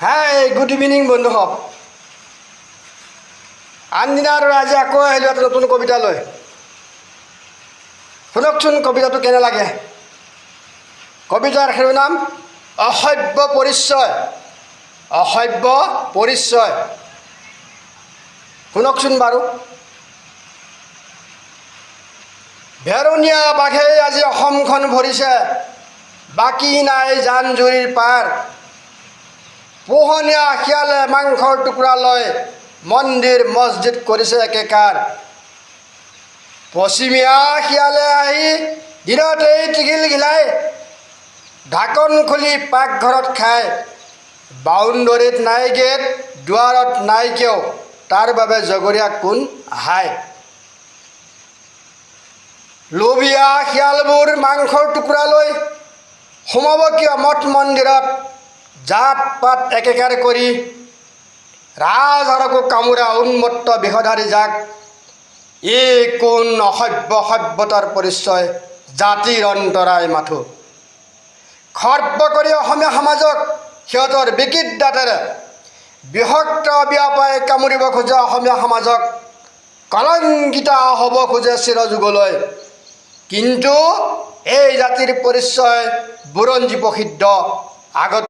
Hi good evening বন্ধুসকল। আনদিনা আৰু আজি আকৌ আহিলোঁ এটা নতুন কবিতা লৈ। শুনকচোন কবিতাটো কেনে লাগে। কবিতাৰ শিৰোনাম অসভ্য পৰিচয়। অসভ্য পৰিচয়। শুনকচোন বাৰু। ভেৰণীয়া বাঘে আজি অসমখন ভৰিছে, বাকী নাই জান জুৰিৰ পাৰ। পোহনীয়া শিয়ালে মাংসৰ টুকুৰা লৈ মন্দিৰ মছজিদ কৰিছে একেকাৰ। পশ্চিমীয়া শিয়ালে আহি দিনতেই টিঘিল ঘিলাই, ঢাকন খুলি পাকঘৰত খায়। বাউণ্ডৰীত নাই গেট, দুৱাৰত নাই কেও, তাৰ বাবে জগৰীয়া কোন আহায়। লোভিয়া শিয়ালবোৰ মাংসৰ টুকুৰা লৈ সোমাব কিয় মঠ মন্দিৰত, জাত পাত একেকাৰ কৰি। ৰাজহাড়কো কামোৰা উন্মত্ত বিষধাৰী জাক, এই কোন অসভ্য সভ্যতাৰ পৰিচয়, জাতিৰ অন্তৰায় মাথো। খৰ্ব কৰি অসমীয়া সমাজক সিহঁতৰ বিকৃত দাঁতেৰে বিভক্ত বিয়পাই কামুৰিব খোজে অসমীয়া সমাজক, কলংকিত হ'ব খোজে চিৰযুগলৈ। কিন্তু এই জাতিৰ পৰিচয় বুৰঞ্জী প্ৰসিদ্ধ। আগত